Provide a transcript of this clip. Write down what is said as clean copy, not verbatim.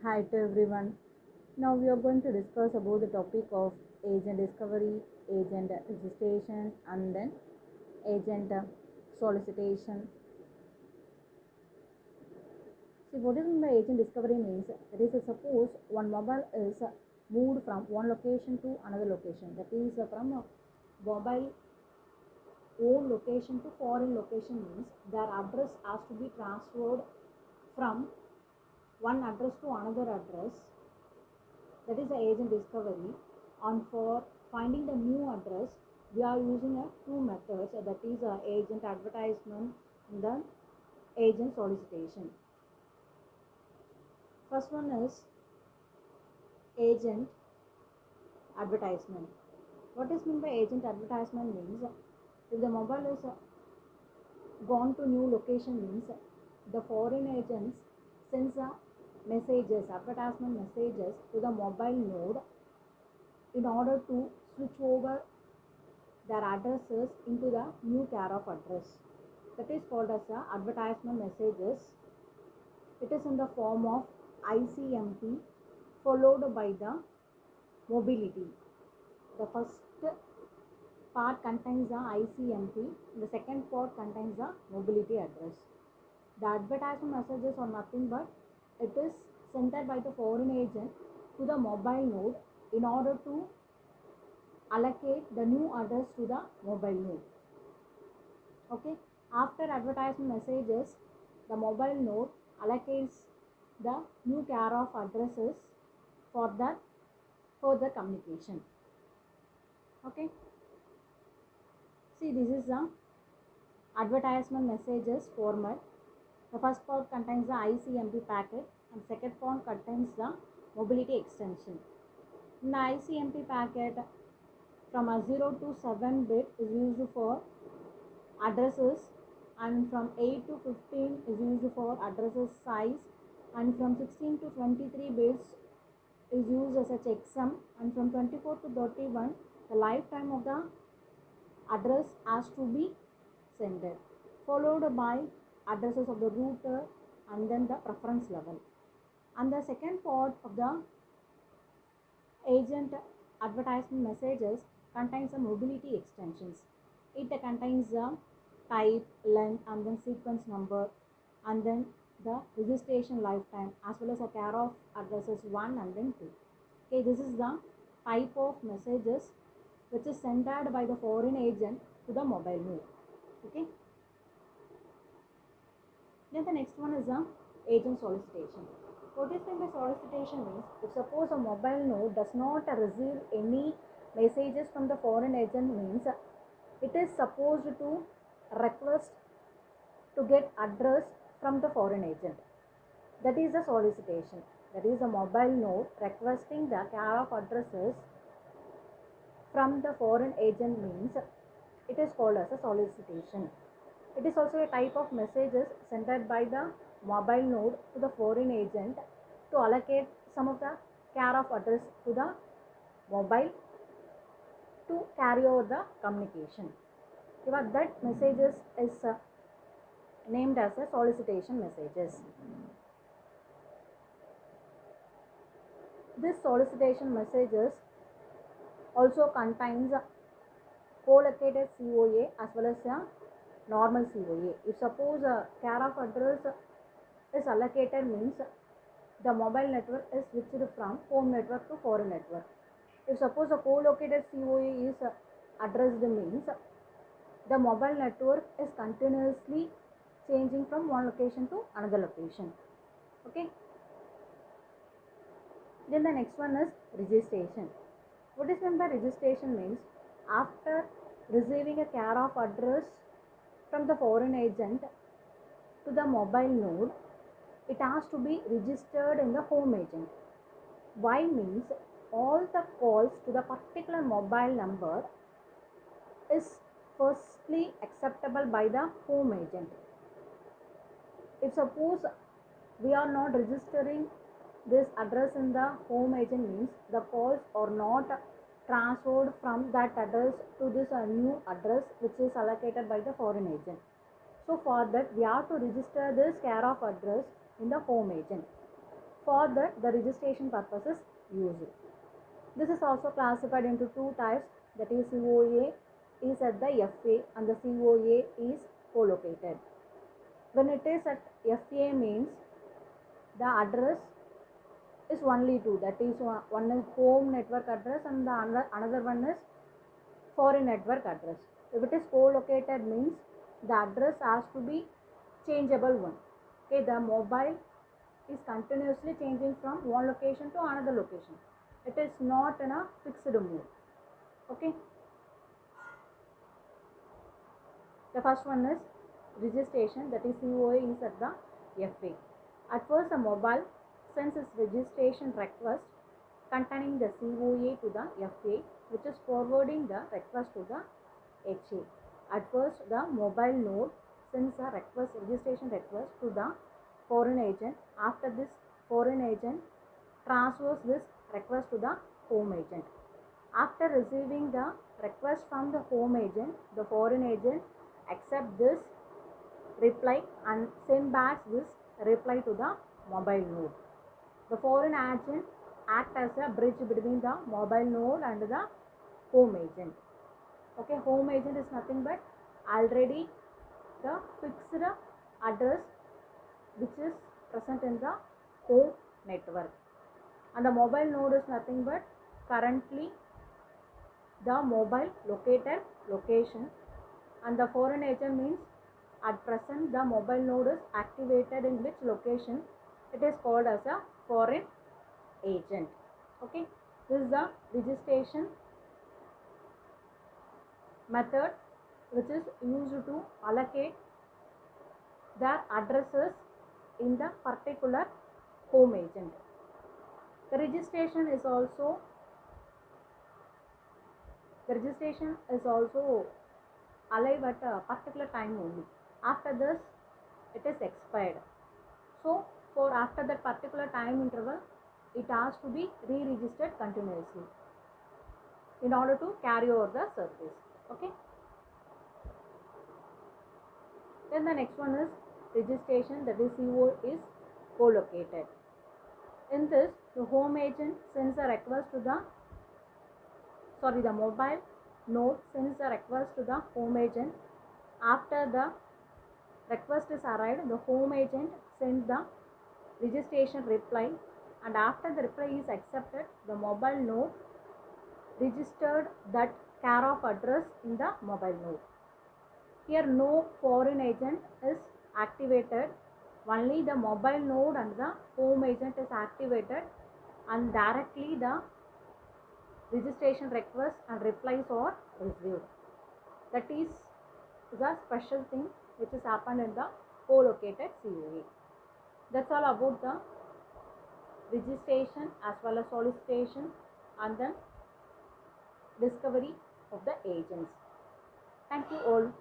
Hi to everyone. Now we are going to discuss about the topic of agent discovery, agent registration, and then agent solicitation. See, what is meant by agent discovery means that is suppose one mobile is moved from one location to another location. That is from a mobile own location to foreign location means their address has to be transferred from one address to another address. That is the agent discovery. And for finding the new address we are using two methods, that is agent advertisement and then agent solicitation. First one is agent advertisement. What is meant by agent advertisement means if the mobile is gone to new location means the foreign agents sends messages, advertisement messages to the mobile node in order to switch over their addresses into the new care of address. That is called as advertisement messages. It is in the form of ICMP followed by the mobility. The first part contains the ICMP, the second part contains the mobility address. The advertisement messages are nothing but it is sent by the foreign agent to the mobile node in order to allocate the new address to the mobile node. Okay, after advertisement messages the mobile node allocates the new care of addresses for that further communication. Okay, see, this is the advertisement messages format. The first part contains the ICMP packet and second part contains the mobility extension. In the ICMP packet, from a 0 to 7 bit is used for addresses, and from 8 to 15 is used for addresses size, and from 16 to 23 bits is used as a checksum, and from 24 to 31 the lifetime of the address has to be sent, followed by addresses of the router and then the preference level. And the second part of the agent advertisement messages contains the mobility extensions. It contains the type, length, and then sequence number, and then the registration lifetime, as well as a care of addresses 1 and then 2. Okay, this is the type of messages which is sent by the foreign agent to the mobile node. Okay. Then the next one is the agent solicitation. What is meant by solicitation means if suppose a mobile node does not receive any messages from the foreign agent means it is supposed to request to get address from the foreign agent. That is the solicitation. That is a mobile node requesting the care of addresses from the foreign agent means it is called as a solicitation. It is also a type of messages sent by the mobile node to the foreign agent to allocate some of the care of address to the mobile to carry over the communication. That messages is named as a solicitation messages. This solicitation messages also contains co-located COA as well as a normal COA. If suppose a care of address is allocated means the mobile network is switched from home network to foreign network. If suppose a co-located COA is addressed means the mobile network is continuously changing from one location to another location. Okay. Then the next one is registration. What is meant by registration means after receiving a care of address from the foreign agent to the mobile node, it has to be registered in the home agent. Why means all the calls to the particular mobile number is firstly acceptable by the home agent. If suppose we are not registering this address in the home agent means the calls are not transferred from that address to this new address which is allocated by the foreign agent. So for that we have to register this care of address in the home agent. For that, the registration purpose is used. This is also classified into two types, that is COA is at the FA and the COA is co-located. When it is at FA means the address is only two, that is one is home network address and the another one is foreign network address. If it is co-located means the address has to be changeable one. Okay, the mobile is continuously changing from one location to another location. It is not in a fixed mode. Okay. The first one is registration, that is COA is at the FA. At first, the mobile sends its registration request containing the COA to the FA, which is forwarding the request to the HA. At first, the mobile node sends a registration request to the foreign agent. After this, foreign agent transfers this request to the home agent. After receiving the request from the home agent, the foreign agent accepts this reply and send back this reply to the mobile node. The foreign agent acts as a bridge between the mobile node and the home agent. Okay, home agent is nothing but already the fixed address which is present in the home network, and the mobile node is nothing but currently the mobile located location, and the foreign agent means at present the mobile node is activated in which location. It is called as a foreign agent. Okay, this is the registration method which is used to allocate their addresses in the particular home agent. The registration is also alive at a particular time only. After this, it is expired. So, for after that particular time interval, it has to be re-registered continuously in order to carry over the service. Okay. Then the next one is registration, that is CO is co-located. In this, the home agent sends a request to the mobile node sends a request to the home agent. After the request is arrived, the home agent sends the registration reply, and after the reply is accepted, the mobile node registered that care of address in the mobile node. Here no foreign agent is activated, only the mobile node and the home agent is activated, and directly the registration requests and replies are received. That is the special thing which has happened in the co-located COA. That's all about the registration as well as solicitation and then discovery of the agents. Thank you all.